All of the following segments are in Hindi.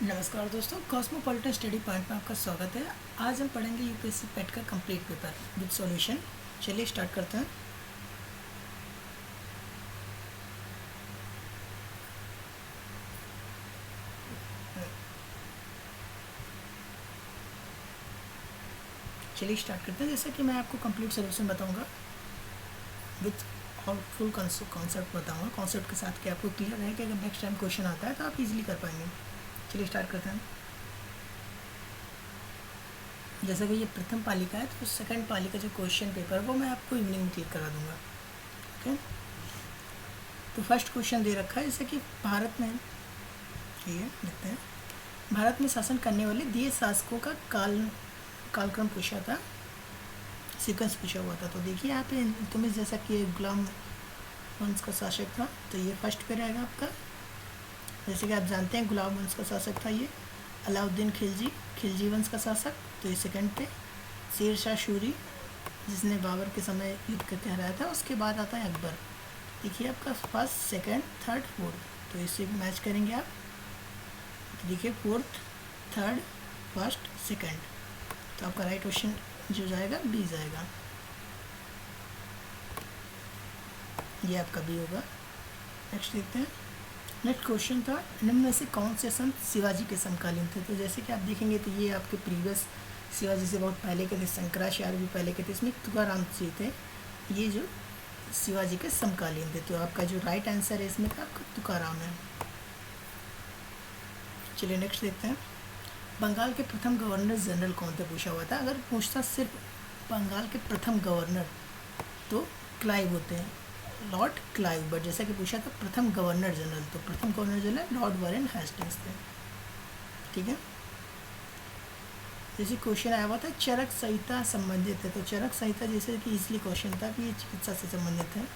नमस्कार दोस्तों, कॉस्मोपॉलिटन स्टडी पॉइंट में आपका स्वागत है। आज हम पढ़ेंगे यूपीएससी पेट का कंप्लीट पेपर विद सॉल्यूशन। चलिए स्टार्ट करते हैं। जैसे कि मैं आपको कंप्लीट सॉल्यूशन बताऊंगा विथ और फुल कॉन्सेप्ट बताऊंगा। कॉन्सेप्ट के साथ कि आपको क्लियर है कि अगर नेक्स्ट टाइम क्वेश्चन आता है तो आप इजीली कर पाएंगे। चलिए स्टार्ट करते हैं। जैसे कि ये प्रथम पालिका है तो सेकंड पालिका जो क्वेश्चन पेपर है वो मैं आपको इवनिंग में क्लिक करा दूंगा। ओके, तो फर्स्ट क्वेश्चन दे रखा है जैसे कि भारत में, ठीक है, देखते हैं। भारत में शासन करने वाले दिए शासकों का कालक्रम पूछा था, सीक्वेंस पूछा हुआ था। तो देखिए यहाँ पे तुम्हें जैसा कि गुलाम वंश का शासक था तो ये फर्स्ट पे रहेगा आपका। जैसे कि आप जानते हैं गुलाम वंश का शासक था ये अलाउद्दीन खिलजी वंश का शासक, तो ये सेकंड पे। शेर शाह सूरी जिसने बाबर के समय युद्ध करके हराया था। उसके बाद आता है अकबर। देखिए आपका फर्स्ट, सेकंड, थर्ड, फोर्थ, तो इससे मैच करेंगे आप। तो देखिए फोर्थ, थर्ड, फर्स्ट, सेकंड, तो आपका राइट ऑप्शन जो जाएगा बी जाएगा। ये आपका बी होगा। नेक्स्ट देखते हैं। नेक्स्ट क्वेश्चन था, निम्न में से कौन से संत शिवाजी के समकालीन थे। तो जैसे कि आप देखेंगे तो ये आपके प्रीवियस शिवाजी से बहुत पहले के थे, शंकराचार्य भी पहले के थे, इसमें तुकाराम जी थे, ये जो शिवाजी के समकालीन थे। तो आपका जो राइट आंसर है इसमें का आपका तुकाराम है। चलिए नेक्स्ट देखते हैं। बंगाल के प्रथम गवर्नर जनरल कौन थे पूछा हुआ था। अगर पूछता सिर्फ बंगाल के प्रथम गवर्नर तो क्लाइव होते हैं, लॉर्ड क्लाइव। बट जैसा कि पूछा था प्रथम गवर्नर जनरल, तो प्रथम governor general Lord Warren Hastings थे। ठीक है, जैसे क्वेश्चन आया हुआ था चरक संहिता संबंधित है, तो चरक संहिता जैसे कि इसलिए क्वेश्चन था कि ये चिकित्सा से संबंधित है।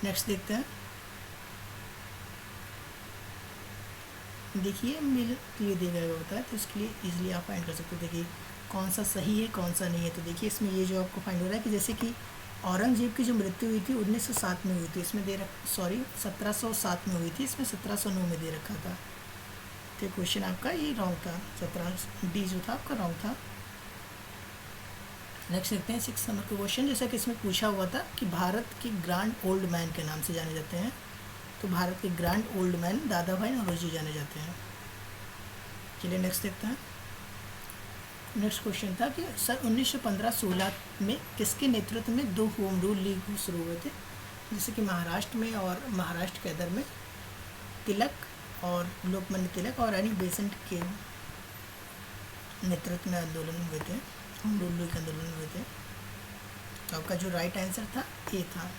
नेक्स्ट देखते हैं। देखिए मिल के लिए दिया गया होता है तो इसके लिए इजीली आप फाइंड कर सकते हो। देखिए कौन सा सही है कौन सा नहीं है। तो देखिए इसमें ये जो आपको फाइंड हो रहा है कि जैसे कि औरंगजेब की जो मृत्यु हुई थी 1907 में हुई थी, इसमें 1707 में हुई थी, इसमें 1709 में दे रखा था। तो क्वेश्चन आपका ये रॉन्ग था, 17 डी जो था आपका रॉन्ग था। नेक्स्ट देखते हैं 6 नंबर का क्वेश्चन। जैसा कि इसमें पूछा हुआ था कि भारत के ग्रांड ओल्ड मैन के नाम से जाने जाते हैं, तो भारत के ग्रांड ओल्ड मैन दादा भाई नौरोजी जाने जाते हैं। चलिए नेक्स्ट देखते हैं। नेक्स्ट क्वेश्चन था कि सन 1915-16 में किसके नेतृत्व में 2 होम रूल लीग शुरू हुए थे। जैसे कि महाराष्ट्र में और महाराष्ट्र के अंदर में तिलक और लोकमान्य तिलक और रानी बेसेंट के नेतृत्व में आंदोलन हुए थे, होम रूल लीग आंदोलन हुए थे। तो आपका जो राइट आंसर था ए था।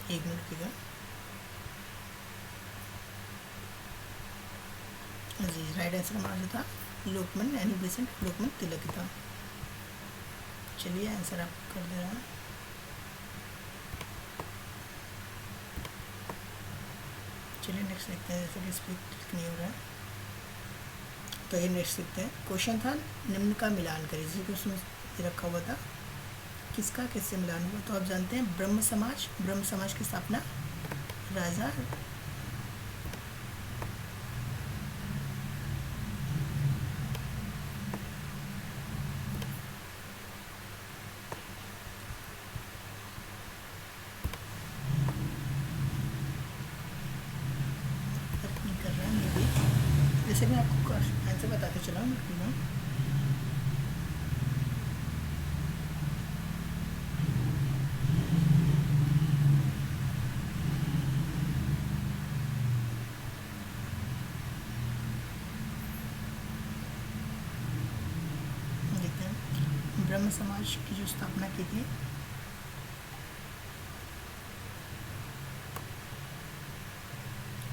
एक मिनट की जी, राइट आंसर हमारा जो था लोकमान्य यानी बेसेंट लोकमान्य तिलक था। चलिए आंसर आप कर दे रहा है। चलिए नेक्स्ट देखते हैं। जैसे कि इस पर क्लिक नहीं हो रहा है तो ये नेक्स्ट देखते हैं। क्वेश्चन था निम्न का मिलान करिए। जैसे कि उसमें रखा हुआ था किसका किससे मिलान हुआ। तो आप जानते हैं ब्रह्म समाज की स्थापना राजा नहीं कर रहा है मे भी। जैसे मैं आपको आंसर बताते चला हूँ। ब्रह्म समाज की जो स्थापना की थी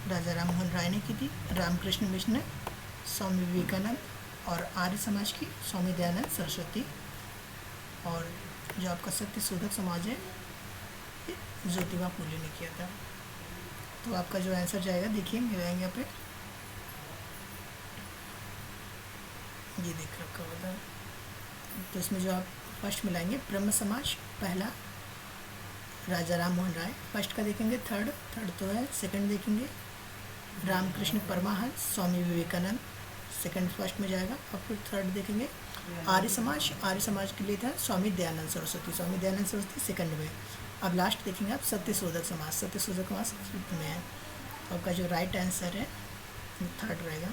राजा राममोहन राय ने की थी, रामकृष्ण मिशन ने, स्वामी विवेकानंद, और आर्य समाज की स्वामी दयानंद सरस्वती, और जो आपका सत्य शोधक समाज है ये ज्योतिबा फूले ने किया था। तो आपका जो आंसर जाएगा देखिए मिलाएंगे यहाँ पे, ये देख रखा हुआ था। तो इसमें जो आप फर्स्ट मिलाएंगे ब्रह्म समाज पहला राजा राम मोहन राय फर्स्ट का देखेंगे, थर्ड तो है, सेकंड देखेंगे रामकृष्ण परमहंस स्वामी विवेकानंद, सेकंड फर्स्ट में जाएगा। और फिर थर्ड देखेंगे आर्य समाज के लिए था स्वामी दयानंद सरस्वती सेकंड में। अब लास्ट देखेंगे आप सत्यशोधक समाज फिफ्थ में है। तो आपका जो राइट आंसर है थर्ड रहेगा,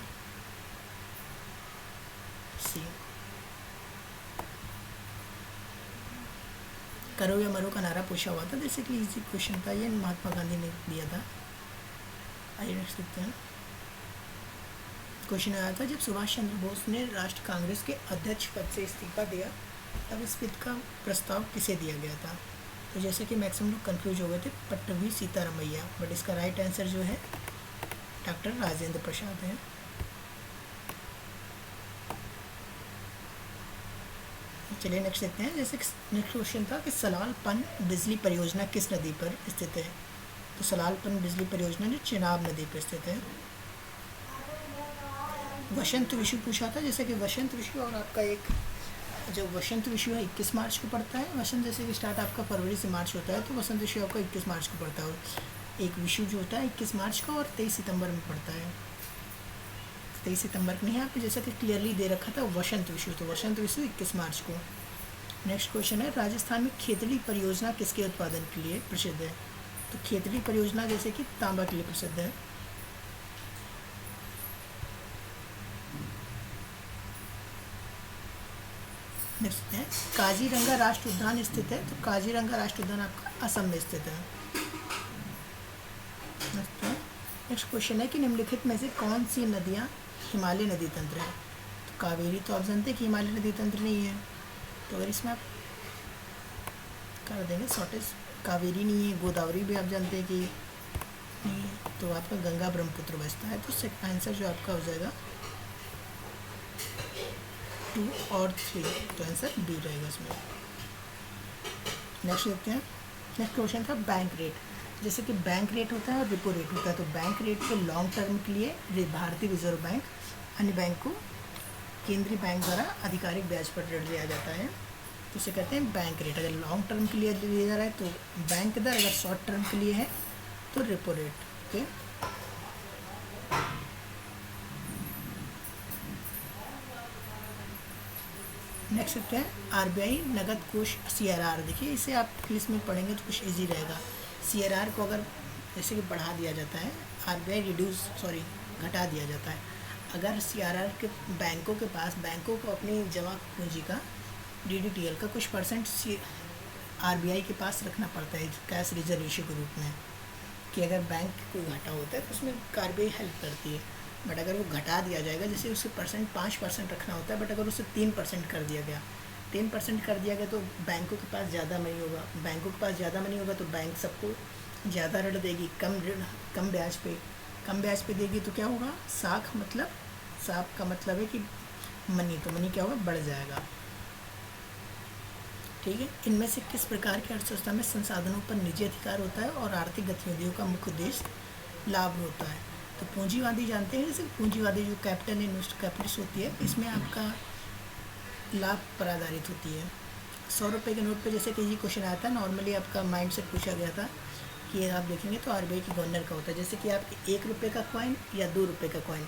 सी। करो या मरो का नारा पूछा हुआ था, जैसे कि इजी क्वेश्चन था ये, महात्मा गांधी ने दिया था। आइए नेक्स्ट देखते हैं। क्वेश्चन आया था जब सुभाष चंद्र बोस ने राष्ट्र कांग्रेस के अध्यक्ष पद से इस्तीफा दिया तब इस पद का प्रस्ताव किसे दिया गया था। तो जैसे कि मैक्सिमम लोग कंफ्यूज हो गए थे, पट्टभी सीतारामैया, बट इसका राइट आंसर जो है डॉक्टर राजेंद्र प्रसाद है। चलिए नेक्स्ट देखते हैं। जैसे नेक्स्ट क्वेश्चन था कि सलाल-पन बिजली परियोजना किस नदी पर स्थित है। तो सलाल-पन बिजली परियोजना जो चिनाब नदी पर स्थित है। वसंत विषु पूछा था, जैसे कि वसंत विषु और आपका एक जो वसंत विषु है 21 मार्च को पड़ता है। वसंत जैसे कि स्टार्ट आपका फरवरी से मार्च होता है, तो वसंत विषु आपका 21 मार्च को पड़ता है। और एक विषु जो होता है 21 मार्च का और 23 सितंबर में पड़ता है। 23 सितंबर को नहीं है आपको, जैसा कि क्लियरली दे रखा था वसंत विषु, तो वसंत विषु 21 मार्च को। नेक्स्ट क्वेश्चन है राजस्थान में खेतड़ी परियोजना किसके उत्पादन के लिए प्रसिद्ध है। तो खेतड़ी परियोजना जैसे कि तांबा के लिए प्रसिद्ध है। नेक्स्ट है काजीरंगा राष्ट्रीय उद्यान स्थित है। तो काजीरंगा राष्ट्रीय उद्यान आपका असम में स्थित है। नेक्स्ट क्वेश्चन है कि निम्नलिखित में से कौन सी नदियाँ हिमालय नदी तंत्र है। तो कावेरी तो आप जानते हैं कि हिमालय नदी तंत्र नहीं है, तो अगर इसमें आप कर देंगे शॉर्टेज, कावेरी नहीं है, गोदावरी भी आप जानते हैं कि नहीं है, तो आपका गंगा ब्रह्मपुत्र बचता है। तो आंसर जो आपका हो जाएगा 2 और 3, तो आंसर बी रहेगा इसमें। नेक्स्ट देखते हैं। नेक्स्ट क्वेश्चन था बैंक रेट। जैसे कि बैंक रेट होता है और रिपो रेट होता है, तो बैंक रेट को लॉन्ग टर्म के लिए भारतीय रिजर्व बैंक अन्य बैंक को केंद्रीय बैंक द्वारा आधिकारिक ब्याज पर ऋण दिया जाता है, तो इसे कहते हैं बैंक रेट। अगर लॉन्ग टर्म के लिए लिया जा रहा है तो बैंक दर, अगर शॉर्ट टर्म के लिए है तो रिपो रेट। ओके, नेक्स्ट देखते हैं आरबीआई नगद कोष सीआरआर। देखिए इसे आप इंग्लिश में पढ़ेंगे तो कुछ इजी रहेगा। सीआरआर को अगर जैसे कि बढ़ा दिया जाता है, आरबीआई घटा दिया जाता है। अगर सीआरआर के बैंकों को अपनी जमा पूंजी का डीडीटीएल का कुछ परसेंट आरबीआई के पास रखना पड़ता है कैश रिजर्व रेशियो के रूप में, कि अगर बैंक कोई घाटा होता है तो उसमें आरबीआई हेल्प करती है। बट अगर वो घटा दिया जाएगा, जैसे उसे 5% रखना होता है, बट अगर उसे 3% कर दिया गया, 10% कर दिया गया, तो बैंकों के पास ज़्यादा मनी होगा। बैंकों के पास ज़्यादा मनी होगा तो बैंक सबको ज़्यादा ऋण देगी, कम ब्याज पे देगी। तो क्या होगा, साख का मतलब है कि मनी, तो मनी क्या होगा, बढ़ जाएगा। ठीक है। इनमें से किस प्रकार की अर्थव्यवस्था में संसाधनों पर निजी अधिकार होता है और आर्थिक गतिविधियों का मुख्य उद्देश्य लाभ होता है। तो पूंजीवादी जानते हैं, जैसे पूंजीवादी जो कैपिटलिस्ट होती है, इसमें आपका लाभ पर आधारित होती है। 100 रुपये के नोट पे जैसे कि ये क्वेश्चन आया था, नॉर्मली आपका माइंड से पूछा गया था कि आप देखेंगे तो आरबीआई की गवर्नर का होता है। जैसे कि आपके 1 रुपये का कॉइन या 2 रुपये का कॉइन,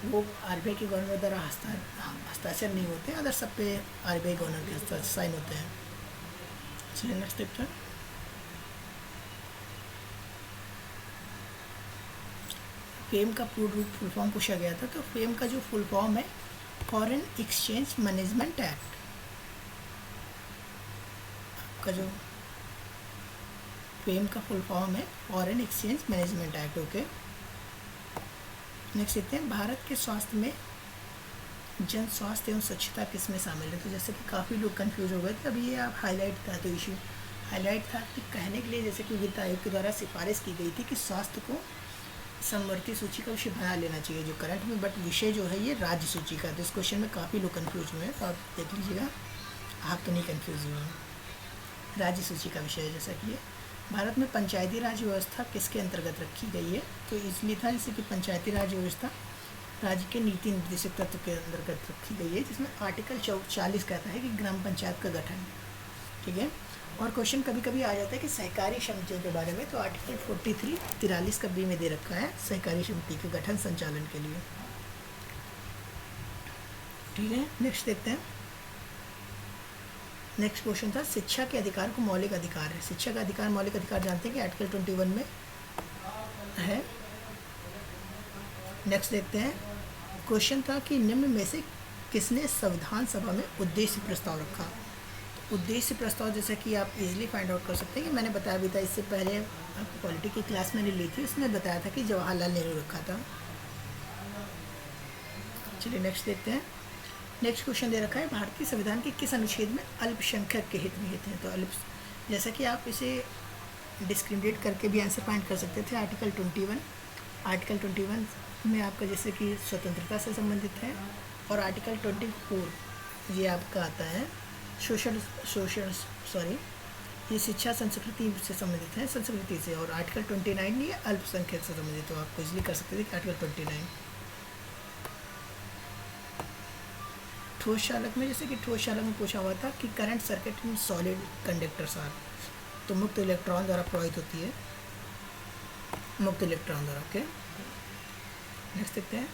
वो आरबीआई के गवर्नर द्वारा हस्ताक्षर नहीं होते, अदर सब पे आरबीआई गवर्नर के हस्ताक्षर साइन होते हैं। चलिए नेक्स्ट देखते हैं। फेम का फुल फॉर्म पूछा गया था, तो फेम का जो फुल फॉर्म है फॉरेन एक्सचेंज मैनेजमेंट एक्ट। आपका जो फेम का फुल फॉर्म है foreign exchange management act. Okay, next देखते हैं भारत के स्वास्थ्य में जन स्वास्थ्य एवं स्वच्छता किस में शामिल है। तो जैसे कि काफ़ी लोग कंफ्यूज हो गए थे, अभी ये आप हाईलाइट था, तो इशू हाईलाइट था कि कहने के लिए, जैसे कि वित्त आयोग के द्वारा सिफारिश की गई थी कि स्वास्थ्य को समवर्ती सूची का विषय बना लेना चाहिए जो करंट में, बट विषय जो है ये राज्य सूची का। तो इस क्वेश्चन में काफ़ी लोग कंफ्यूज हुए हैं, तो आप देख लीजिएगा, आप तो नहीं कंफ्यूज हुए हैं। राज्य सूची का विषय है। जैसा कि ये भारत में पंचायती राज व्यवस्था किसके अंतर्गत रखी गई है, तो इसलिए था जैसे कि पंचायती राज व्यवस्था राज्य के नीति निर्देशक तत्व के अंतर्गत रखी गई है, जिसमें आर्टिकल 40 कहता है कि ग्राम पंचायत का गठन, ठीक है, और क्वेश्चन कभी कभी आ जाता है कि सहकारी समितियों के बारे में, तो आर्टिकल 43 का बी में दे रखा है सहकारी समिति के गठन संचालन के लिए। ठीक है, नेक्स्ट देखते हैं। नेक्स्ट क्वेश्चन था शिक्षा के अधिकार को मौलिक अधिकार है। शिक्षा का अधिकार मौलिक अधिकार जानते हैं कि आर्टिकल 21 में है। नेक्स्ट देखते हैं। क्वेश्चन था कि निम्न में से किसने संविधान सभा में उद्देश्य प्रस्ताव रखा। उद्देश्य प्रस्ताव जैसा कि आप इजीली फाइंड आउट कर सकते हैं कि मैंने बताया भी था इससे पहले, आपको पॉलिटी की क्लास मैंने ली थी, उसमें बताया था कि जवाहरलाल नेहरू रखा था। चलिए नेक्स्ट देखते हैं। नेक्स्ट क्वेश्चन दे रखा है भारतीय संविधान के किस अनुच्छेद में अल्पसंख्यक के हित निहित हैं। तो जैसा कि आप इसे डिस्क्रिमिनेट करके भी आंसर फाइंड कर सकते थे। आर्टिकल 21 में आपका जैसे कि स्वतंत्रता से संबंधित है, और आर्टिकल 24 ये आपका आता है ये शिक्षा संस्कृति से संबंधित है, संस्कृति से, और आर्टिकल 29 ये अल्पसंख्यक से संबंधित। तो आपको इसलिए कर सकते थे कि आर्टिकल 29। ठोस चालक में जैसे कि ठोस चालक में पूछा हुआ था कि current circuit in solid conductors are, तो मुक्त इलेक्ट्रॉन द्वारा प्रवाहित होती है, मुक्त इलेक्ट्रॉन द्वारा। ओके, नेक्स्ट देखते हैं।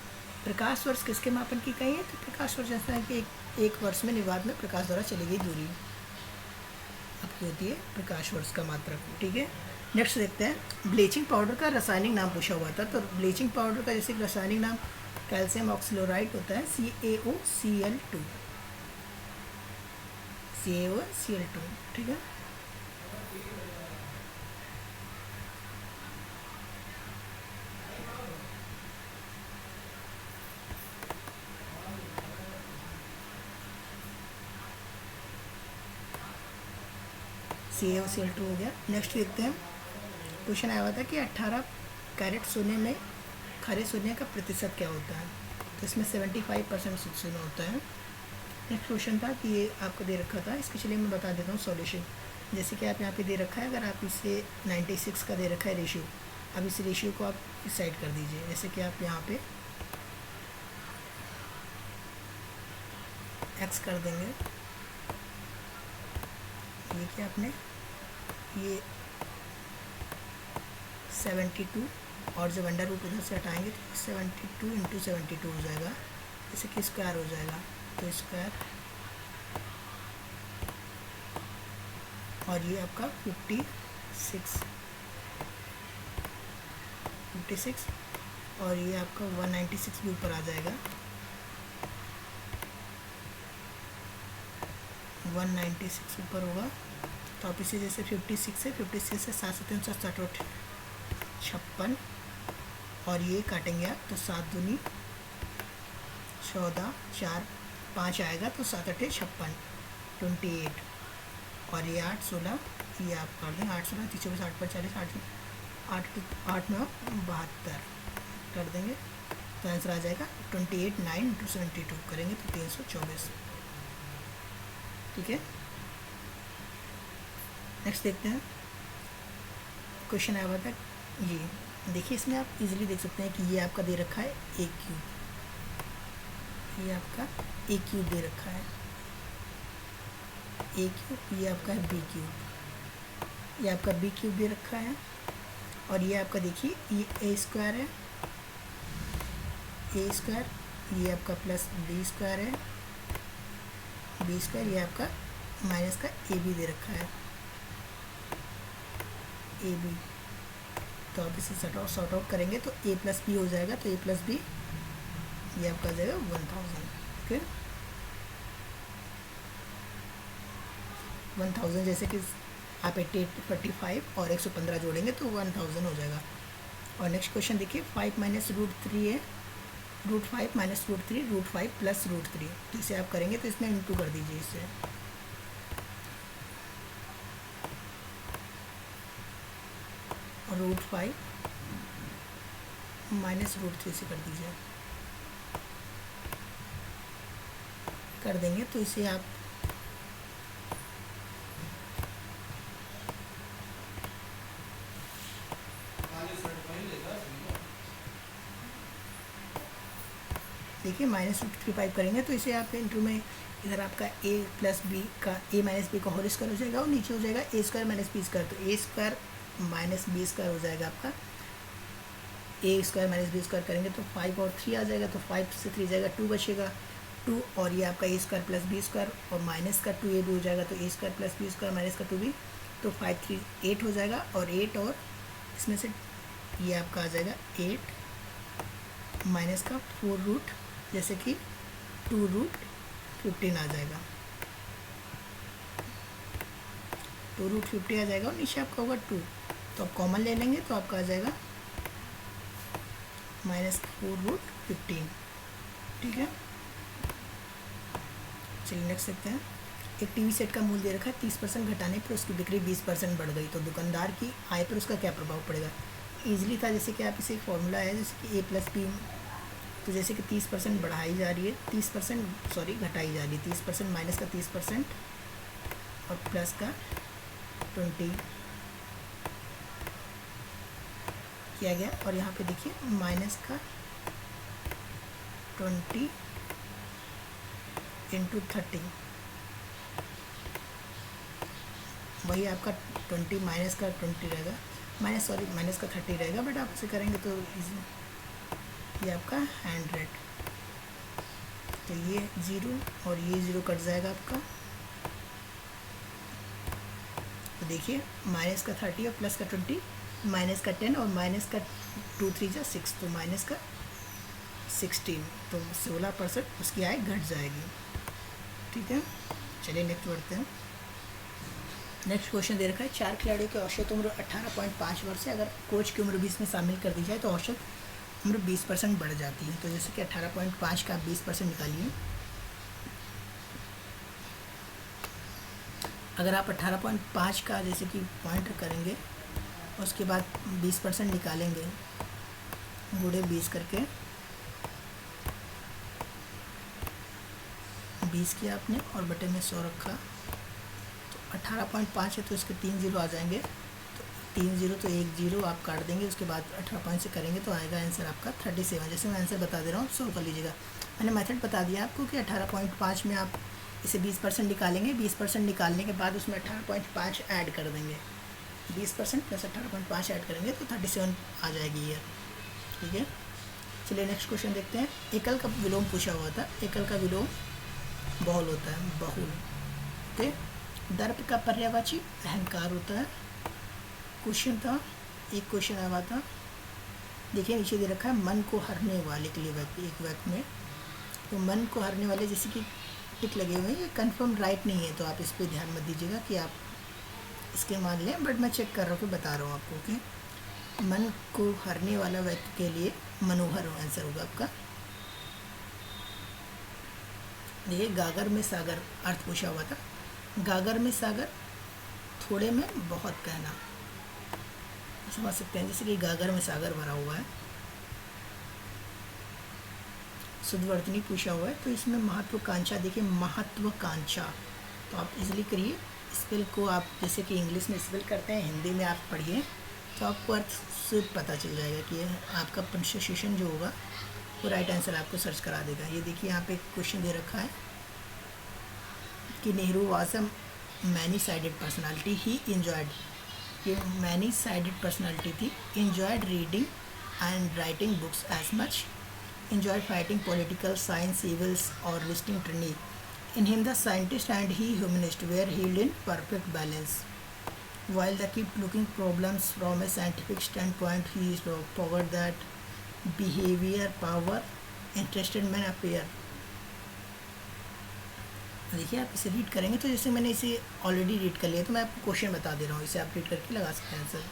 प्रकाश वर्ष किसके मापन की इकाई है। तो प्रकाश वर्ष जैसा है कि एक वर्ष में निवाद में प्रकाश द्वारा चली गई दूरी आपकी होती है प्रकाश वर्ष का मात्रक। ठीक है, नेक्स्ट देखते हैं। ब्लीचिंग पाउडर का रासायनिक नाम पूछा हुआ था। तो ब्लीचिंग पाउडर का जैसे रासायनिक नाम कैल्शियम ऑक्सीक्लोराइड होता है, CaOCl2। ठीक है, CaOCl2 हो गया। नेक्स्ट देखते हैं। क्वेश्चन आया हुआ था कि 18 कैरेट सोने में खरे सोने का प्रतिशत क्या होता है। तो इसमें 75% सोना होता है। नेक्स्ट क्वेश्चन था कि ये आपको दे रखा था, इसके चलिए मैं बता देता हूँ सॉल्यूशन। जैसे कि आप यहाँ पे दे रखा है, अगर आप इसे 96 का दे रखा है रेशियो, अब इस रेशियो को आप इस साइड कर दीजिए। जैसे कि आप यहाँ पे x कर देंगे, ये कि आपने ये 72, और जब अंडर रूट उधर से हटाएंगे तो 72 × 72 हो जाएगा, जैसे कि स्क्वायर हो जाएगा। तो स्क्वायर, और ये आपका 56, और ये आपका 196 भी ऊपर आ जाएगा। 196 ऊपर होगा, तो आप इसे जैसे 56 से 7 से 3 67, 56, और ये काटेंगे आप तो 7 दूनी 14, 4 5 आएगा, तो 7 8 56, 28, और ये 8 16, ये आप कर दें 8 16 3 24 8 पर 40, 8 9 72 कर देंगे, तो आंसर आ जाएगा 28 9 × 72 करेंगे तो 324। ठीक है, नेक्स्ट देखते हैं। क्वेश्चन आया हुआ था ये, देखिए इसमें आप इजीली देख सकते हैं कि ये आपका दे रखा है a क्यूब, ये आपका a क्यूब दे रखा है, a क्यूब, ये आपका है b क्यूब, ये आपका b क्यूब दे रखा है, और ये आपका देखिए ये a स्क्वायर है, a स्क्वायर, ये आपका प्लस b स्क्वायर है, b स्क्वायर, ये आपका माइनस का ab दे रखा है, ab। तो आप इसे सॉर्ट आउट करेंगे तो a + b हो जाएगा, तो a + b ये आपका आ जाएगा 1000। ओके, 1000 जैसे कि आप 88 और 115 जोड़ेंगे तो 1000 हो जाएगा। और नेक्स्ट क्वेश्चन देखिए, 5 - √3 है, √5 - √3, √5 + √3, तो इसे आप करेंगे तो इसमें इंटू कर दीजिए इससे, और √5 - √3 से कर दीजिए, कर देंगे तो इसे आप देखिए -√35 करेंगे तो इसे आप इंटू में इधर आपका ए प्लस बी का ए माइनस बी का होल स्क्वायर हो जाएगा और नीचे हो जाएगा ए स्क्वायर माइनस बी स्क्वायर, तो a square minus B square हो जाएगा आपका, a square minus B square करेंगे तो 5 और 3 आ जाएगा, तो 5 से 3 जाएगा 2 बचेगा 2, और ये आपका a square plus b square और माइनस का 2 ए भी हो जाएगा, तो a square plus b square minus का 2 भी, तो 5 3 8 हो जाएगा, और 8 और इसमें से ये आपका आ जाएगा 8 माइनस का 4 रूट जैसे कि 2 रूट 15 आ जाएगा, 2 रूट 50 आ जाएगा, और नीचे आपका होगा 2, तो आप कॉमन ले लेंगे तो आपका आ जाएगा माइनस 4 रूट 15। ठीक है, चलिए नेक्स्ट देखते हैं। एक टीवी सेट का मूल्य दे रखा है 30% घटाने पर उसकी बिक्री 20% बढ़ गई, तो दुकानदार की आय पर उसका क्या प्रभाव पड़ेगा। ईजिली था, जैसे कि आप इसे एक फॉर्मूला है जैसे कि ए प्लस बी, तो जैसे कि 30% बढ़ाई जा रही है, 30% सॉरी घटाई जा रही है, 30% माइनस का 30% और प्लस का 20 किया गया, और यहाँ पे देखिए माइनस का 20 इंटू 30, वही आपका 20 माइनस का 20 रहेगा, माइनस का 30 रहेगा, बट आप इसे करेंगे तो ये आपका 100, तो ये 0 और ये 0 कट जाएगा आपका, तो देखिए माइनस का 30 और प्लस का 20, माइनस का 10 और माइनस का 2 3 जा 6, तो माइनस का 16, तो 16% उसकी आय घट जाएगी। ठीक है, चलिए नेक्स्ट बढ़ते हैं। नेक्स्ट क्वेश्चन दे रखा है 4 खिलाड़ियों की औसत उम्र 18.5 वर्ष है, अगर कोच की उम्र 20 में शामिल कर दी जाए तो औसत उम्र 20% बढ़ जाती है, तो जैसे कि 18.5 का 20% निकालिए, अगर आप 18.5 का जैसे कि पॉइंट करेंगे उसके बाद 20% निकालेंगे, गुणे 20 करके 20 किया आपने और बटे में 100 रखा, तो 18.5 है तो इसके 3 जीरो आ जाएंगे, तो 3 जीरो तो 1 जीरो आप काट देंगे, उसके बाद 18 से करेंगे तो आएगा आंसर आपका 37। जैसे मैं आंसर बता दे रहा हूँ सॉल्व कर लीजिएगा, मैंने मेथड बता दिया आपको कि 18.5 में आप इसे 20% निकालेंगे, 20% निकालने के बाद उसमें 18.5 ऐड कर देंगे, 20% प्लस 18.5 ऐड करेंगे तो 37 आ जाएगी ये। ठीक है, चलिए नेक्स्ट क्वेश्चन देखते हैं। एकल का विलोम पूछा हुआ था, एकल का विलोम बहुल होता है, बहुल। ओके, दर्प का पर्यायवाची अहंकार होता है। क्वेश्चन था, एक क्वेश्चन आया था, देखिए नीचे दे रखा है मन को हरने वाले के लिए एक वाक्य में, तो मन को हरने वाले जैसे कि टिक लगे हुए हैं, ये कन्फर्म राइट नहीं है, तो आप इस पर ध्यान मत दीजिएगा कि आप इसके मान लें, बट मैं चेक कर रहा हूँ, बता रहा हूँ आपको कि मन को हरने वाला व्यक्ति के लिए मनोहर आंसर होगा आपका। देखिए गागर में सागर अर्थ पूछा हुआ था, गागर में सागर, थोड़े में बहुत कहना, समझ सकते हैं, जैसे कि गागर में सागर भरा हुआ है। शुद्धवर्तनी पूछा हुआ है, तो इसमें महत्वाकांक्षा, देखिए महत्वाकांक्षा, तो आप इजीली करिए, स्पेल को आप जैसे कि इंग्लिश में स्पेल करते हैं, हिंदी में आप पढ़िए तो आपको अर्थ से पता चल जाएगा कि आपका प्रोनाउंसिएशन जो होगा वो राइट आंसर आपको सर्च करा देगा। ये देखिए यहाँ पे एक क्वेश्चन दे रखा है कि Nehru was a many sided personality, he enjoyed, ये मैनी साइडेड पर्सनालिटी थी, enjoyed reading and writing books as much, enjoyed fighting political science evils or visiting tyranny. In him the scientist and he humanist were held in perfect balance. While they keep looking problems from a scientific standpoint, he is powered that behavior, power, interested men appear. देखिए आप इसे रीड करेंगे तो जैसे मैंने इसे ऑलरेडी रीड कर लिया, तो मैं आपको क्वेश्चन बता दे रहा हूँ, इसे आप रीड करके लगा सकते हैं आंसर।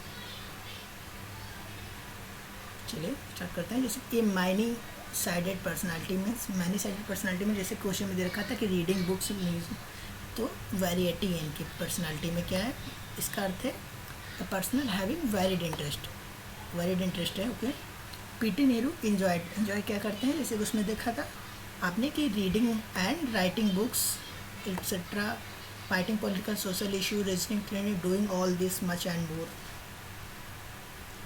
चलिए स्टार्ट करते हैं। जैसे ए माइनी साइडेड पर्सनालिटी में, मैनी साइडेड पर्सनालिटी में जैसे क्वेश्चन में दे रखा था कि रीडिंग बुक्स, तो वैरायटी है इनकी पर्सनालिटी में, क्या है इसका अर्थ है the personal having varied interest, varied interest है। Okay, PT Nehru enjoyed, enjoy क्या करते हैं, जैसे उसमें देखा था आपने कि reading and writing books etcetera, fighting political social issue, reasoning training, doing all this much and more.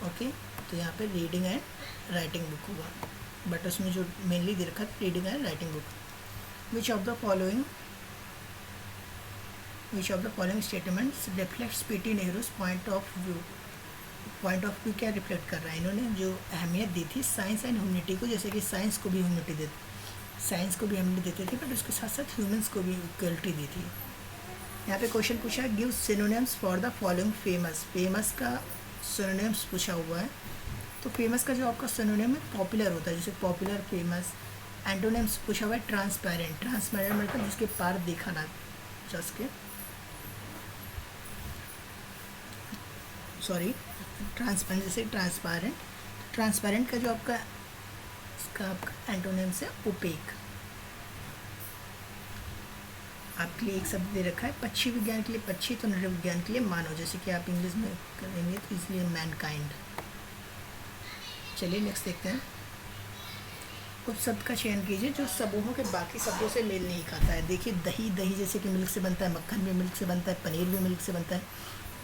Okay, तो यहाँ पे रीडिंग एंड राइटिंग बुक होगा, बट उसमें जो मेनली दे रखा था reading and writing book. Which of the following which of the following statements reflects PT Nehru's point of view. Point of view क्या रिफ्लेक्ट कर रहा है, इन्होंने जो अहमियत दी थी साइंस एंड ह्यूमनिटी को, जैसे कि साइंस को भी ह्यूमनिटी देते थे, बट उसके साथ साथ ह्यूमंस को भी इक्वलिटी दी थी। यहाँ पे क्वेश्चन पूछा है give synonyms for the following famous. Famous का सिनोनिम्स पूछा हुआ है, तो फेमस का जो आपका सिनोनिम है पॉपुलर होता है, जैसे पॉपुलर, फेमस। एंटोनिम्स पूछा हुआ है ट्रांसपेरेंट। ट्रांसपेरेंट मतलब जिसके पार देखा ना जा सके, सॉरी, ट्रांसपेरेंट, जैसे ट्रांसपेरेंट। ट्रांसपेरेंट का जो आपका इसका आपका एंटोनिम्स है ओपेक। आपके लिए एक शब्द दे रखा है पक्षी विज्ञान के लिए पक्षी, तो नर विज्ञान के लिए मानव, जैसे कि आप इंग्लिश में करेंगे तो इसलिए मैनकाइंड। चलिए नेक्स्ट देखते हैं। उस शब्द का चयन कीजिए जो समूहों के बाकी शब्दों से मेल नहीं खाता है। देखिए दही, दही जैसे कि मिल्क से बनता है, मक्खन भी मिल्क से बनता है, पनीर भी मिल्क से बनता है,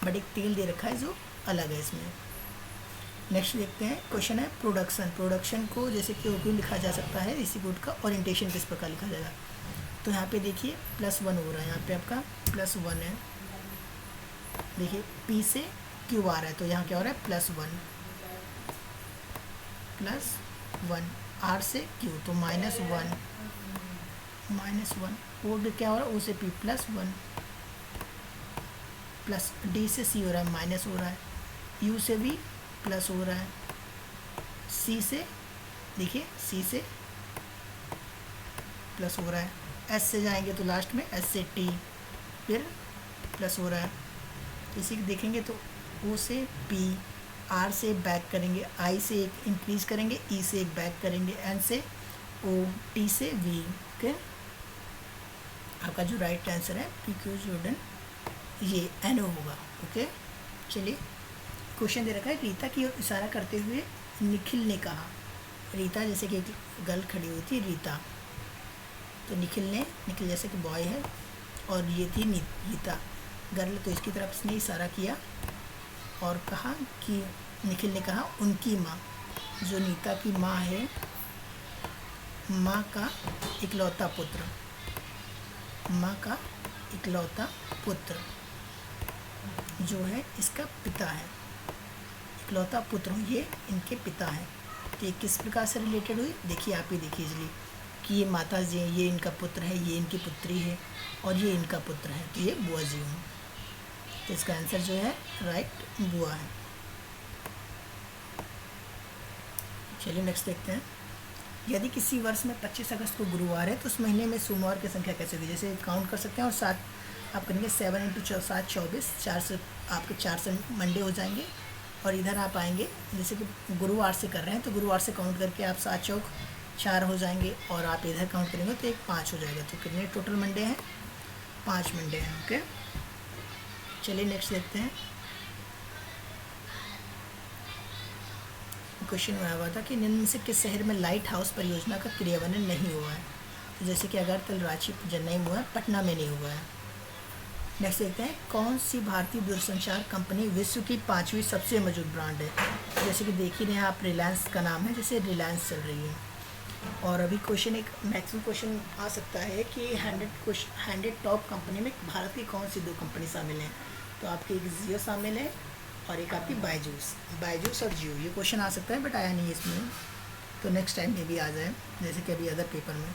बट एक तेल दे रखा है जो अलग है इसमें। नेक्स्ट देखते हैं, क्वेश्चन है प्रोडक्शन। प्रोडक्शन को जैसे कि ओपी लिखा जा सकता है, इसी कोड का ओरिएंटेशन किस प्रकार लिखा जाएगा। तो यहाँ पे देखिए +1 हो रहा है, यहाँ पे आपका +1 है। देखिए P से Q आ रहा है, तो यहाँ क्या हो रहा है +1, R से Q तो -1, वो भी क्या हो रहा है O से P +1, प्लस D से C हो रहा है माइनस हो रहा है, U से V प्लस हो रहा है, C से देखिए C से प्लस हो रहा है, S से जाएंगे तो लास्ट में S से T फिर प्लस हो रहा है। इसी देखेंगे तो O से P, R से बैक करेंगे, I से एक इंक्रीज करेंगे, E से एक बैक करेंगे, N से O, T से V। ओके, आपका जो राइट आंसर है PQ जॉर्डन ये NO होगा। ओके, चलिए क्वेश्चन दे रखा है रीता की ओर इशारा करते हुए निखिल ने कहा। रीता जैसे कि एक गर्ल खड़ी हुई थी रीता, तो निखिल जैसे कि बॉय है और ये थी रीता गर्ल, तो इसकी तरफ उसने इशारा किया और कहा कि निखिल ने कहा उनकी माँ, जो नीता की माँ है, माँ का इकलौता पुत्र जो है इसका पिता है, इकलौता पुत्र ये इनके पिता हैं। तो ये किस प्रकार से रिलेटेड हुई, देखिए आप ही देखिए इसलिए कि ये माता जी हैं, ये इनका पुत्र है, ये इनकी पुत्री है और ये इनका पुत्र है, तो ये बुआ जी हैं। तो इसका आंसर जो है राइट बुआ है। चलिए नेक्स्ट देखते हैं। यदि किसी वर्ष में 25 अगस्त को गुरुवार है तो उस महीने में सोमवार की संख्या कैसे होगी। जैसे काउंट कर सकते हैं और 7 आप करेंगे 7 × 7 24, 4 से आपके 4 से मंडे हो जाएंगे और इधर आप आएंगे, जैसे कि गुरुवार से कर रहे हैं तो गुरुवार से काउंट करके आप 7 चौक 4 हो जाएंगे और आप इधर काउंट करेंगे तो एक 5 हो जाएगा। तो कितने टोटल मंडे हैं, 5 मंडे हैं। ओके, चलिए नेक्स्ट देखते हैं। क्वेश्चन आया हुआ था कि निम्न से किस शहर में लाइट हाउस परियोजना का क्रियान्वयन नहीं हुआ है। तो जैसे कि अगरतला, रांची, चेन्नई में हुआ है, पटना में नहीं हुआ है। नेक्स्ट देखते हैं, कौन सी भारतीय दूरसंचार कंपनी विश्व की 5वीं सबसे मजबूत ब्रांड है। जैसे कि देख ही रहे हैं आप, रिलायंस का नाम है, जैसे रिलायंस चल रही है। और अभी क्वेश्चन एक मैक्सिमम क्वेश्चन आ सकता है कि 100 टॉप कंपनी में भारत की कौन सी 2 कंपनी शामिल हैं। तो आपकी एक जियो शामिल है और एक आपकी बायजूस और जियो, ये क्वेश्चन आ सकता है बट आया नहीं है इसमें, तो नेक्स्ट टाइम में भी आ जाए। जैसे कि अभी अदर पेपर में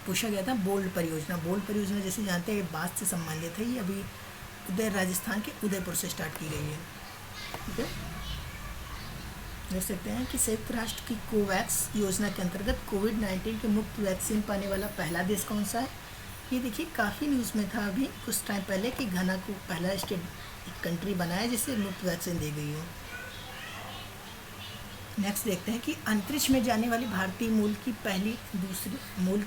पूछा गया था बोल्ड परियोजना जैसे जानते हैं बात से संबंधित है, ये अभी राजस्थान के उदयपुर से स्टार्ट की गई है। ठीक है, देख सकते हैं कि संयुक्त राष्ट्र की कोवैक्स योजना के अंतर्गत कोविड-19 के मुफ्त वैक्सीन पाने वाला पहला देश कौन सा है। ये देखिए काफ़ी न्यूज़ में था अभी कुछ टाइम पहले कि घना को पहला स्टेट कंट्री बनाया जिससे मुफ्त वैक्सीन दी गई हो। नेक्स्ट देखते हैं कि अंतरिक्ष में जाने वाली भारतीय मूल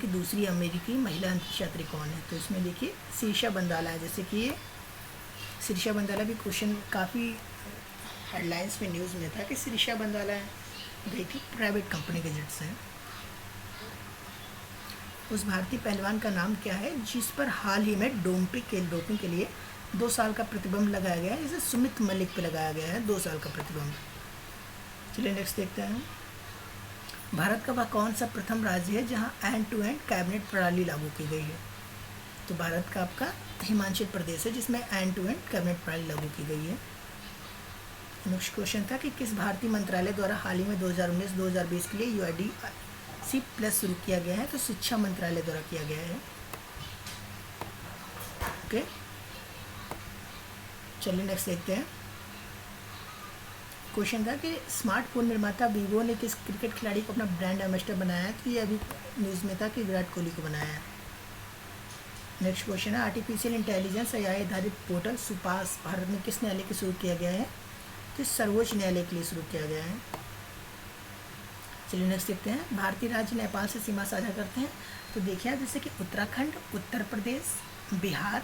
की दूसरी अमेरिकी महिला अंतरिक्ष यात्री कौन है। तो इसमें देखिए शीर्षा बंदाला है। जैसे कि ये शीर्षा बंदाला भी क्वेश्चन काफ़ी हेडलाइंस में न्यूज़ में था कि शीर्षा बंदाला गई थी प्राइवेट कंपनी के जेट से। उस भारतीय पहलवान का नाम क्या है जिस पर हाल ही में डोपिंग के लिए 2 साल का प्रतिबंध लगाया गया है। जैसे सुमित मलिक पे लगाया गया है 2 साल का प्रतिबंध। चलिए नेक्स्ट देखते हैं, भारत का वह कौन सा प्रथम राज्य है जहां एंड टू एंड कैबिनेट प्रणाली लागू की गई है। तो भारत का आपका हिमाचल प्रदेश है, जिसमें एंड टू एंड कैबिनेट प्रणाली लागू की गई है। नेक्स्ट क्वेश्चन था कि किस भारतीय मंत्रालय द्वारा हाल ही में 2019-2020 के लिए UIDC+ शुरू किया गया है? तो शिक्षा मंत्रालय द्वारा किया गया है। ओके, चलिए नेक्स्ट देखते हैं। क्वेश्चन था कि स्मार्टफोन निर्माता वीवो ने किस क्रिकेट खिलाड़ी को अपना ब्रांड एम्बेसडर बनाया है? तो ये अभी न्यूज़ में था कि विराट कोहली को बनाया है। नेक्स्ट क्वेश्चन है आर्टिफिशियल इंटेलिजेंस AI आधारित पोर्टल सुपास भारत में किस न्यायालय के शुरू किया गया है? तो सर्वोच्च न्यायालय के लिए शुरू किया गया है। चलिए नेक्स्ट देखते हैं। भारतीय राज्य नेपाल से सीमा साझा करते हैं। तो देखिए जैसे कि उत्तराखंड, उत्तर प्रदेश, बिहार,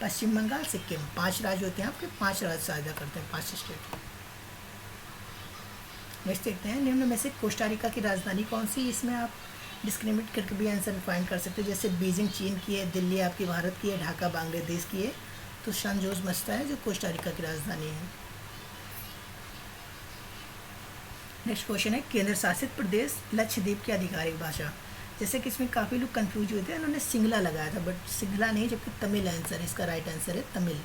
पश्चिम बंगाल, सिक्किम, 5 राज्य होते हैं आपके, 5 राज्य साझा करते हैं, 5 स्टेट। नेक्स्ट देखते हैं निम्न में से कोस्टारिका की राजधानी कौन सी? इसमें आप डिस्क्रिमिनेट करके भी आंसर फाइंड कर सकते हैं। जैसे बीजिंग चीन की है, दिल्ली आपकी भारत की है, ढाका बांग्लादेश की है। तो सान जोस मस्ता है जो कोस्टारिका की राजधानी है। नेक्स्ट क्वेश्चन है केंद्र शासित प्रदेश लक्षद्वीप की आधिकारिक भाषा। जैसे कि इसमें काफ़ी लोग कंफ्यूज हुए थे, उन्होंने सिंगला लगाया था, बट सिंगला नहीं, जबकि तमिल आंसर, इसका राइट आंसर है तमिल।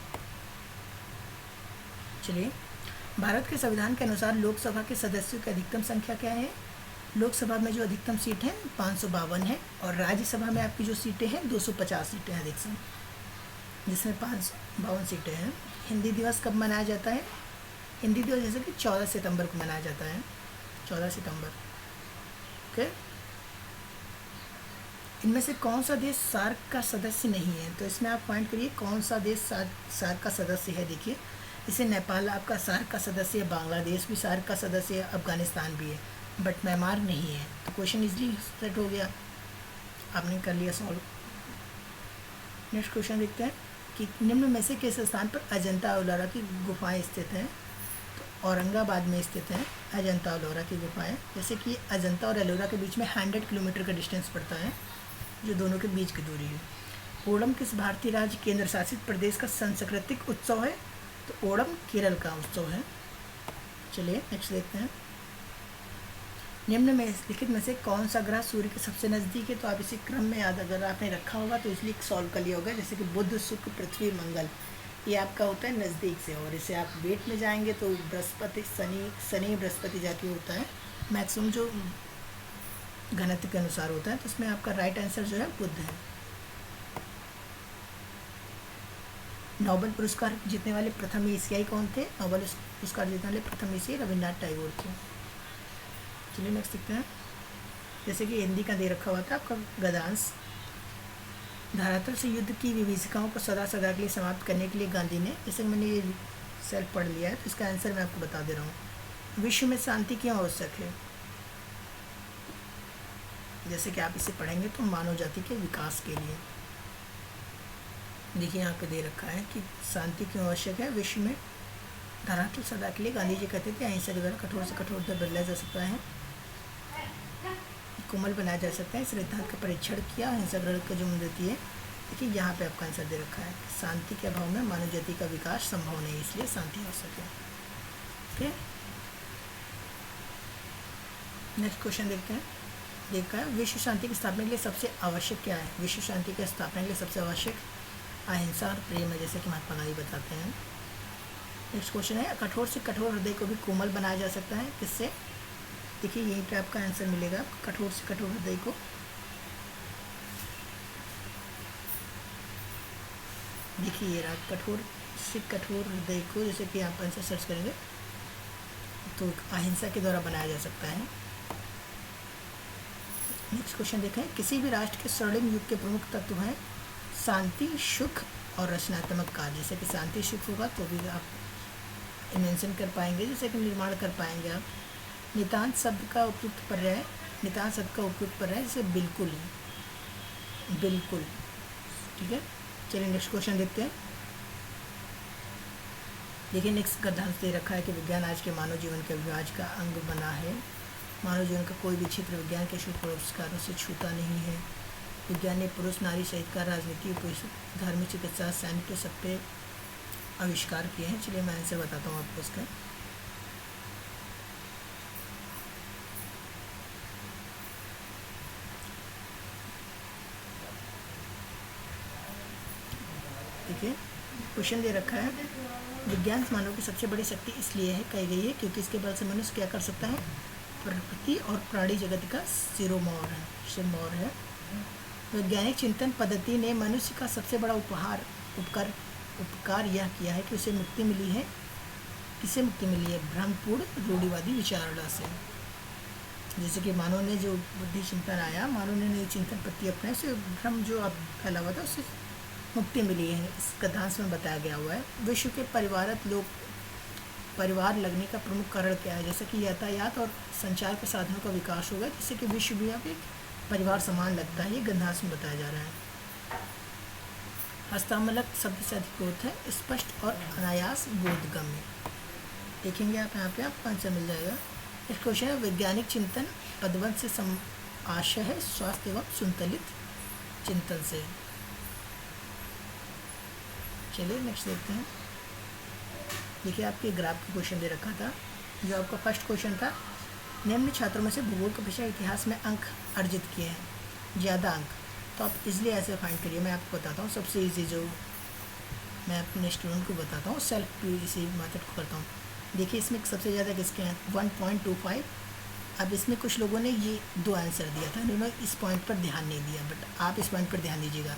चलिए, भारत के संविधान के अनुसार लोकसभा के सदस्यों की अधिकतम संख्या क्या है? लोकसभा में जो अधिकतम सीट है 552 है, और राज्यसभा में आपकी जो सीटें हैं 250 सीटें हैं अधिकतम, जिसमें 552 सीटें हैं। हिंदी दिवस कब मनाया जाता है? हिंदी दिवस जैसे कि 14 सितंबर को मनाया जाता है, 14 सितंबर। ओके, इनमें से कौन सा देश सार्क का सदस्य नहीं है? तो इसमें आप पॉइंट करिए कौन सा देश सार्क का सदस्य है। देखिए, इसे नेपाल आपका सार्क का सदस्य है, बांग्लादेश भी सार्क का सदस्य है, अफगानिस्तान भी है, बट म्यांमार नहीं है। तो क्वेश्चन इजली सेट हो गया, आपने कर लिया सॉल्व। नेक्स्ट क्वेश्चन देखते हैं कि निम्न में से किस स्थान पर अजंता एलोरा की गुफाएं स्थित हैं? तो औरंगाबाद में स्थित हैं अजंता एलोरा की गुफाएं। जैसे कि अजंता और एलोरा के बीच में 100 किलोमीटर का डिस्टेंस पड़ता है, जो दोनों के बीच की दूरी है। ओणम किस भारतीय राज्य केंद्र शासित प्रदेश का सांस्कृतिक उत्सव है? तो ओणम केरल का उत्सव है। चलिए नेक्स्ट देखते हैं। निम्न में लिखित में से कौन सा ग्रह सूर्य के सबसे नज़दीक है? तो आप इसी क्रम में याद अगर आपने रखा होगा तो इसलिए सॉल्व कर लिया होगा। जैसे कि बुध, शुक्र, पृथ्वी, मंगल, ये आपका होता है नज़दीक से, और इसे आप वेट में जाएंगे तो बृहस्पति, शनि बृहस्पति जाती होता है, मैक्सिमम जो घनत्व के अनुसार होता है। तो इसमें आपका राइट आंसर जो है बुध है। नोबेल पुरस्कार जीतने वाले प्रथम एशियाई कौन थे? नोबेल पुरस्कार जीतने वाले प्रथम एशियाई रविन्द्रनाथ टैगोर थे। चलिए नेक्स्ट देखते हैं। जैसे कि हिंदी का दे रखा हुआ था आपका गद्यांश। धरातल से युद्ध की विभीषिकाओं को सदा सदा के लिए समाप्त करने के लिए गांधी ने, जैसे कि मैंने ये सेल्फ पढ़ लिया है तो इसका आंसर मैं आपको बता दे रहा हूँ। विश्व में शांति क्यों आवश्यक है? जैसे कि आप इसे पढ़ेंगे तो मानव जाति के विकास के लिए। देखिए यहाँ पे दे रखा है कि शांति क्यों आवश्यक है विश्व में। धरातल सदा के लिए गांधी जी कहते थे अहिंसा के द्वारा कठोर से कठोर दर बदला जा सकता है, कोमल बनाया जा सकता है। इस सिद्धांत का परीक्षण किया अहिंसा ग्रहण का जो देती है। देखिए यहाँ पे आपका आंसर दे रखा है, शांति के अभाव में मानव जाति का विकास संभव नहीं, इसलिए शांति आवश्यक है। ओके, नेक्स्ट क्वेश्चन देखते हैं। देखा है विश्व शांति की स्थापना के लिए सबसे आवश्यक क्या है? विश्व शांति की स्थापना के लिए सबसे आवश्यक अहिंसा और प्रेम है, जैसे कि महात्मा गांधी बताते हैं। नेक्स्ट क्वेश्चन है कठोर से कठोर हृदय को भी कोमल बनाया जा सकता है, किससे? देखिए यहीं पे आपका आंसर मिलेगा, कठोर से कठोर हृदय को। देखिए ये रहा, कठोर से कठोर हृदय को, जैसे कि आप आंसर सर्च करेंगे तो अहिंसा के द्वारा बनाया जा सकता है। नेक्स्ट क्वेश्चन देखें, किसी भी राष्ट्र के स्वर्णिम युग के प्रमुख तत्व हैं शांति, सुख और रचनात्मक कार्य। जैसे कि शांति सुख होगा तो भी आप इन्वेंशन कर पाएंगे, जैसे कि निर्माण कर पाएंगे आप। नितांत शब्द का उपयुक्त पर्याय, नितांत शब्द का उपयुक्त पर्याय जैसे बिल्कुल है, बिल्कुल। ठीक है, चलिए नेक्स्ट क्वेश्चन देखते हैं। देखिए नेक्स्ट गद्यांश दे रखा है कि विज्ञान आज के मानव जीवन के अविभाज्य का अंग बना है। मानव जीवन का कोई भी क्षेत्र विज्ञान के शुभ पुरस्कारों से छूता नहीं है। विज्ञान ने पुरुष नारी सहित का राजनीति, धार्मिक, चिकित्सा, सैनिक सब पे आविष्कार किए हैं। चलिए मैं आंसर बताता हूँ आपको इसका। ठीक है। क्वेश्चन दे रखा है, विज्ञान मानव की सबसे बड़ी शक्ति इसलिए है कही गई है क्योंकि इसके बल से मनुष्य क्या कर सकता है, प्रकृति और प्राणी जगत का सिरमौर है। वैज्ञानिक चिंतन पद्धति ने मनुष्य का सबसे बड़ा उपकार यह किया है कि उसे मुक्ति मिली है। किसे मुक्ति मिली है? भ्रमपूर्ण रूढ़िवादी विचारधारा से। जैसे कि मानव ने जो बुद्धि चिंतन आया, मानव ने नई चिंतन पद्धति अपने से भ्रम जो अब फैला हुआ था उससे मुक्ति मिली है। इस कथांश में बताया गया हुआ है। विश्व के परिवार लगने का प्रमुख कारण क्या है? जैसे कि यातायात और संचार के साधनों का विकास होगा जिससे कि विश्वव्यापी परिवार समान लगता है। ये गंधांश में बताया जा रहा है। हस्तामलक शब्द से अधिकृत है, स्पष्ट और अनायास बोधगम्य। देखेंगे आप यहाँ पे आपको आंसर मिल जाएगा। इस क्वेश्चन में वैज्ञानिक चिंतन पदवंत से आशय है स्वास्थ्य एवं संतुलित चिंतन से। चलिए नेक्स्ट देखते हैं। देखिए आपके ग्राफ का क्वेश्चन दे रखा था, जो आपका फर्स्ट क्वेश्चन था, निम्न छात्रों में से भूगोल के विषय इतिहास में अंक अर्जित किए हैं, ज़्यादा अंक। तो आप इजली ऐसे फाइंड करिए। मैं आपको बताता हूँ सबसे इजी जो मैं अपने स्टूडेंट को बताता हूँ, सेल्फ इसी मेथड को करता हूँ। देखिए इसमें सबसे ज़्यादा किसके हैं? 1.25। अब इसमें कुछ लोगों ने ये 2 आंसर दिया था, उन्होंने इस पॉइंट पर ध्यान नहीं दिया, बट आप इस पॉइंट पर ध्यान दीजिएगा।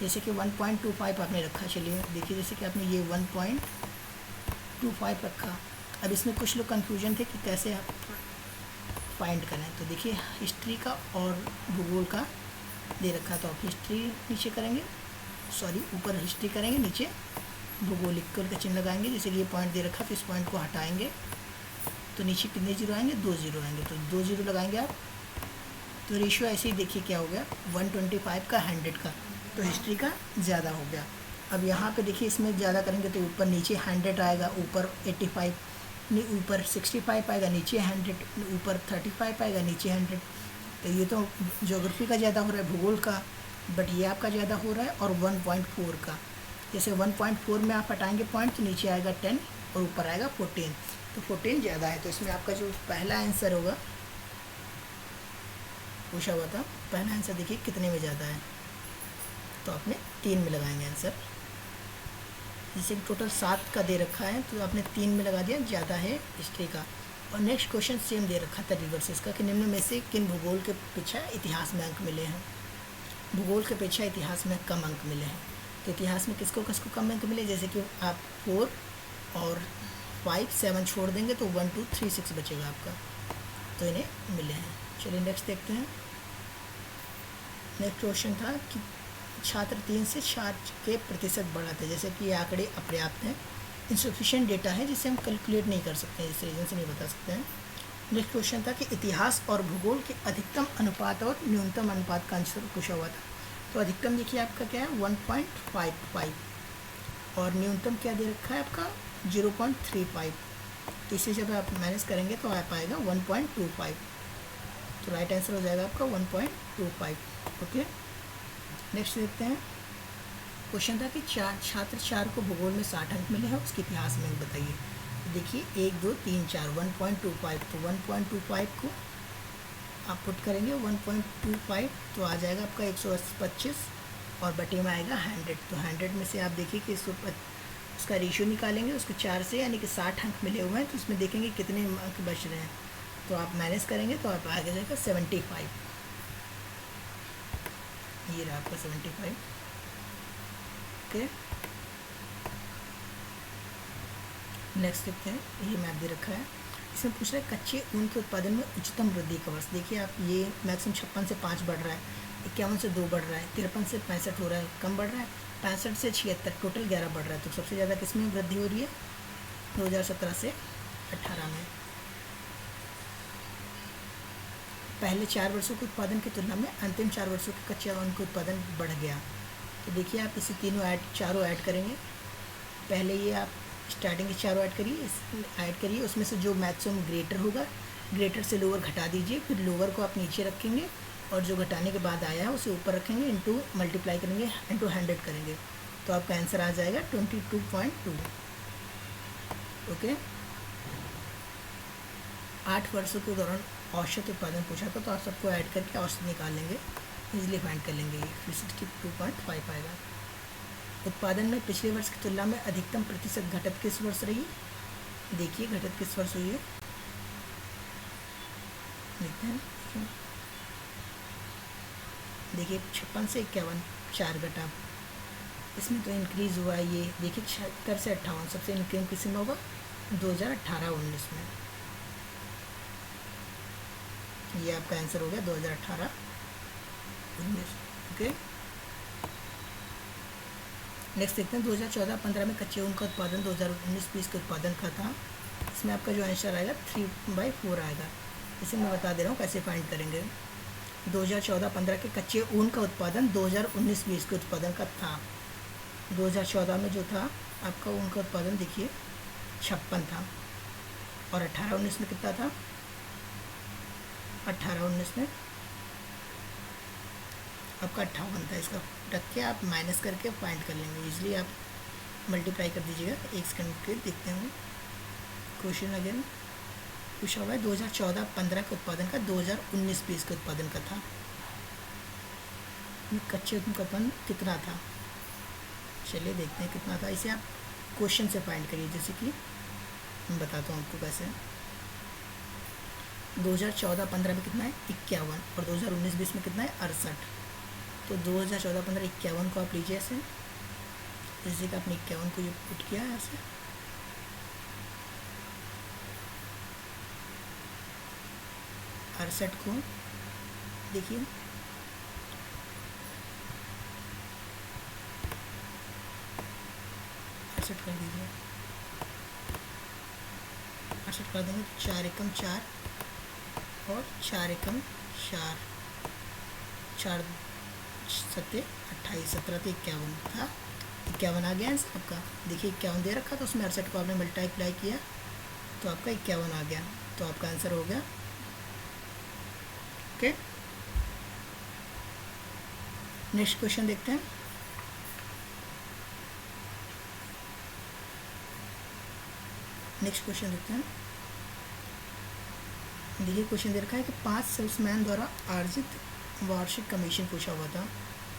जैसे कि 1.25 आपने रखा, चलिए देखिए जैसे कि आपने ये 1.25 रखा। अब इसमें कुछ लोग कन्फ्यूजन थे कि कैसे आप फाइंड करें। तो देखिए हिस्ट्री का और भूगोल का दे रखा, तो आप हिस्ट्री नीचे करेंगे, सॉरी ऊपर हिस्ट्री करेंगे, नीचे भूगोलिक का चिन्ह लगाएंगे। जैसे कि ये पॉइंट दे रखा, तो इस पॉइंट को हटाएंगे तो नीचे कितने जीरो आएंगे? 2 जीरो आएंगे। तो 2 जीरो लगाएंगे आप, तो रेशियो ऐसे ही देखिए क्या हो गया, 125 का 100 का, तो हिस्ट्री का ज़्यादा हो गया। अब यहाँ पे देखिए इसमें ज़्यादा करेंगे तो ऊपर नीचे 100 आएगा, ऊपर 85 नहीं, ऊपर 65 आएगा, नीचे 100, ऊपर 35 आएगा, नीचे 100। तो ये तो ज्योग्राफी का ज़्यादा हो रहा है, भूगोल का, बट ये आपका ज़्यादा हो रहा है। और 1.4 का, जैसे 1.4 में आप हटाएंगे पॉइंट तो नीचे आएगा 10 और ऊपर आएगा 14, तो 14 ज़्यादा है। तो इसमें आपका जो पहला आंसर होगा, पूछा हुआ था पहला आंसर, देखिए कितने में ज़्यादा है, तो आपने 3 में लगाएंगे आंसर। जैसे टोटल 7 का दे रखा है तो आपने 3 में लगा दिया, ज़्यादा है हिस्ट्री का। और नेक्स्ट क्वेश्चन सेम दे रखा था रिवर्स इसका, कि निम्न में से किन भूगोल के पीछे इतिहास में अंक मिले हैं? भूगोल के पीछे इतिहास में कम अंक मिले हैं। तो इतिहास में किसको किसको कम अंक मिले? जैसे कि आप 4 और 5, 7 छोड़ देंगे तो 1, 2, 3, 6 बचेगा आपका, तो इन्हें मिले हैं। चलिए नेक्स्ट देखते हैं। नेक्स्ट क्वेश्चन था कि छात्र 3 से 4 के प्रतिशत बढ़ाते, जैसे कि ये आंकड़े अपर्याप्त हैं, इंसफिशिएंट डेटा है जिसे हम कैलकुलेट नहीं कर सकते हैं, इस रीजन से नहीं बता सकते हैं। नेक्स्ट क्वेश्चन था कि इतिहास और भूगोल के अधिकतम अनुपात और न्यूनतम अनुपात का आंसर पूछा हुआ था। तो अधिकतम देखिए आपका क्या है 1.55 और न्यूनतम क्या दे रखा है आपका 0.35। तो इसे जब आप मैनेज करेंगे तो आ पाएगा 1.25, तो राइट आंसर हो जाएगा आपका 1.25। ओके नेक्स्ट देखते हैं। क्वेश्चन था कि छात्र 4 को भूगोल में 60 अंक मिले हैं, उसके इतिहास में बताइए। तो देखिए 1, 2, 3, 4, 1.25, तो 1.25 को आप पुट करेंगे 1.25 तो आ जाएगा आपका 125 और बटे में आएगा 100। तो 100 में से आप देखिए कि उसका रेशियो निकालेंगे, उसको 4 से, यानी कि 60 अंक मिले हुए हैं, तो उसमें देखेंगे कितने अंक बच रहे हैं, तो आप मैनेज करेंगे तो आप आगे जाएगा 75। ये रहा आपका 75। ओके नेक्स्ट देखते हैं। ये मैप दे रखा है, इसमें पूछ रहा है कच्चे ऊन के उत्पादन में उच्चतम वृद्धि का वर्ष। देखिए आप ये मैक्सिमम 56 से 5 बढ़ रहा है, 51 से 2 बढ़ रहा है, 53 से 65 हो रहा है, कम बढ़ रहा है, 65 से 76, टोटल 11 बढ़ रहा है। तो सबसे ज़्यादा किसमें वृद्धि हो रही है? 2017 से 18 में। पहले 4 वर्षों के उत्पादन की तुलना में अंतिम 4 वर्षों के कच्चे ऊन का उत्पादन बढ़ गया। तो देखिए आप इसे चारों ऐड करेंगे। पहले ये आप स्टार्टिंग के चारों ऐड करिए, उसमें से जो मैक्सिमम ग्रेटर होगा, ग्रेटर से लोअर घटा दीजिए, फिर लोअर को आप नीचे रखेंगे और जो घटाने के बाद आया है उसे ऊपर रखेंगे, इंटू मल्टीप्लाई करेंगे, इंटू 100 करेंगे, तो आपका आंसर आ जाएगा 22.2। ओके 8 वर्षों के दौरान औसत उत्पादन पूछा था, तो आप सबको ऐड करके औसत निकाल लेंगे, इजीली फाइंड कर लेंगे, ये फिर 62.5 आएगा। उत्पादन में पिछले वर्ष की तुलना में अधिकतम प्रतिशत घटत किस वर्ष रही? देखिए घटत किस वर्ष हुई है, देखते हैं। देखिए 56 से 51 4 घटा, इसमें तो इंक्रीज़ हुआ है। ये देखिए 76 से 58 सबसे इंक्रीज किसी में होगा 2018-19 में। ये आपका आंसर हो गया 2018-19। ओके, नेक्स्ट देखते हैं 2014-15 में कच्चे ऊन का उत्पादन 2019-20 के उत्पादन का था। इसमें आपका जो आंसर आएगा 3/4 आएगा। इसे मैं बता दे रहा हूँ कैसे फाइंड करेंगे। 2014-15 के कच्चे ऊन का उत्पादन 2019-20 के उत्पादन का था। 2014 में जो था आपका ऊन का उत्पादन देखिए 56 था, और 18-19 में कितना था? 18-19 में आपका 58 था। इसका रख के आप माइनस करके फाइंड कर लेंगे, इसलिए आप मल्टीप्लाई कर दीजिएगा। 1 सेकंड के देखते हैं क्वेश्चन अगेन। पूछा हुआ है 2014-15 के उत्पादन का 2019-20 के उत्पादन का था। कच्चे ऊन का उत्पादन कितना था? चलिए देखते हैं कितना था। इसे आप क्वेश्चन से फाइंड करिए, जैसे कि मैं बताता हूँ आपको कैसे। 2014-15 में कितना है 51, और 2019-20 में कितना है 68। तो 2014-15 51 को आप लीजिए ऐसे, जैसे कि आपने 51 को ये पुट किया है ऐसे, अड़सठ को देखिए अड़सठ कर दीजिए, अड़सठ कर देंगे तो 4 एकम 4 और 4 एकम 4, 4 सत्ते 28, 17 तो 51 था। 51 आ गया आंसर आपका। देखिए 51 दे रखा, तो उसमें 68 को आपने मल्टीप्लाई किया तो आपका 51 आ गया, तो आपका आंसर हो गया। ओके, नेक्स्ट क्वेश्चन देखते हैं। नेक्स्ट क्वेश्चन देखते हैं। देखिए क्वेश्चन दे रखा है कि 5 सेल्समैन द्वारा अर्जित वार्षिक कमीशन पूछा हुआ था।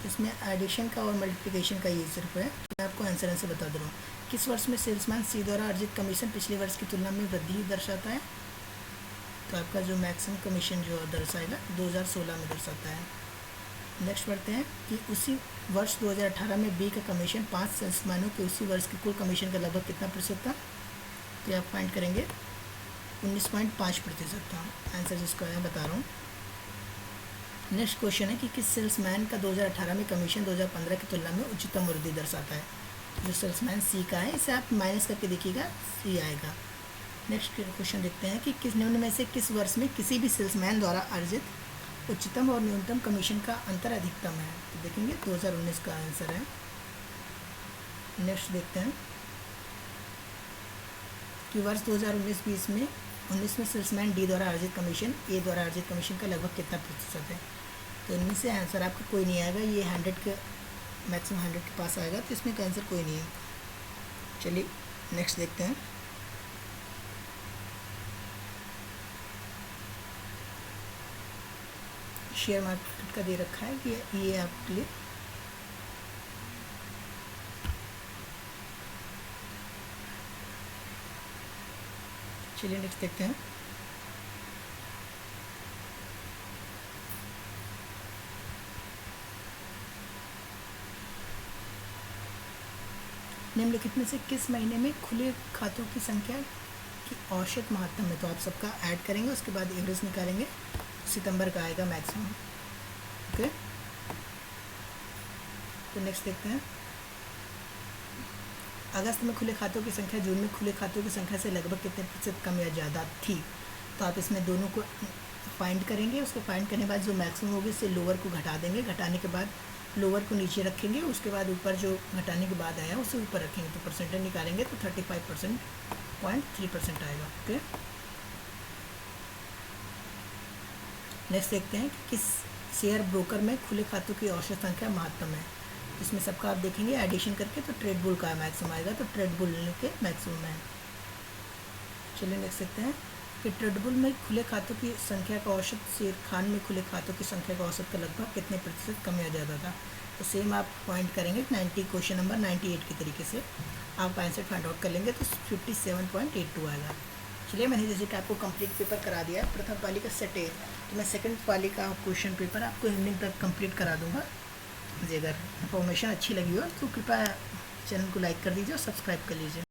इसमें एडिशन का और मल्टीप्लिकेशन का ये सिर्फ है। तो मैं आपको आंसर बता दे रहा हूँ। किस वर्ष में सेल्समैन सी द्वारा अर्जित कमीशन पिछले वर्ष की तुलना में वृद्धि दर्शाता है? तो आपका जो मैक्सिमम कमीशन जो दर्शाएगा 2016 में दर्शाता है। नेक्स्ट पढ़ते हैं कि उसी वर्ष 2018 में बी का कमीशन 5 सेल्समैनों के उसी वर्ष के कुल कमीशन का लगभग कितना प्रतिशत था? तो आप फाइंड करेंगे 19.5% था। आंसर जिसका है बता रहा हूँ। नेक्स्ट क्वेश्चन है कि किस सेल्समैन का 2018 में कमीशन 2015 की तुलना में उच्चतम वृद्धि दर्शाता है? जो सेल्समैन सी का है इसे आप माइनस करके देखिएगा, सी आएगा। नेक्स्ट क्वेश्चन देखते हैं कि किस निम्न में से किस वर्ष में किसी भी सेल्समैन द्वारा अर्जित उच्चतम और न्यूनतम कमीशन का अंतर अधिकतम है? तो देखेंगे 2019 का आंसर है। नेक्स्ट देखते हैं कि वर्ष 2019-20 में 19 में सेल्समैन डी द्वारा अर्जित कमीशन ए द्वारा अर्जित कमीशन का लगभग कितना प्रतिशत है? तो इनमें से आंसर आपका कोई नहीं आएगा। ये 100 के मैक्सिमम 100 के पास आएगा, तो इसमें का आंसर कोई नहीं है। चलिए नेक्स्ट देखते हैं। शेयर मार्केट का दे रखा है कि ये आपके लिए चलिए नेक्स्ट देखते हैं। निम्नलिखित में से किस महीने में खुले खातों की संख्या की औसत महत्तम है? तो आप सबका ऐड करेंगे, उसके बाद एवरेज निकालेंगे। सितंबर का आएगा मैक्सिमम। ओके, तो नेक्स्ट देखते हैं। अगस्त में खुले खातों की संख्या जून में खुले खातों की संख्या से लगभग कितने प्रतिशत कम या ज़्यादा थी? तो आप इसमें दोनों को फाइंड करेंगे। उसको फाइंड करने के बाद जो मैक्सिमम होगी उससे लोअर को घटा देंगे, घटाने के बाद लोअर को नीचे रखेंगे, उसके बाद ऊपर जो घटाने के बाद आया उसे ऊपर रखेंगे। तो परसेंटेज निकालेंगे तो 35.3% आएगा। ओके, नेक्स्ट देखते हैं कि किस शेयर ब्रोकर में खुले खातों की औसत संख्या महत्तम है? इसमें सबका आप देखेंगे एडिशन करके तो ट्रेड बुल का मैक्सिमम आएगा, तो ट्रेड बुल के मैक्सिमम है। चलिए नेक्स्ट देखते हैं कि ट्रेड बुल में खुले खातों की संख्या का औसत शेर खान में खुले खातों की संख्या का औसत का लगभग कितने प्रतिशत कम या ज़्यादा था? तो सेम आप पॉइंट करेंगे 90 क्वेश्चन नंबर 98 के तरीके से आप आंसर फाइंड आउट कर लेंगे तो 57.82 आएगा। चलिए मैंने जैसे कि आपको कंप्लीट पेपर करा दिया है प्रथम पाली का सेट ए, तो मैं सेकंड पाली का क्वेश्चन पेपर आपको इवनिंग तक कंप्लीट करा दूंगा। मुझे अगर इन्फॉर्मेशन अच्छी लगी हो तो कृपया चैनल को लाइक कर दीजिए और सब्सक्राइब कर लीजिए।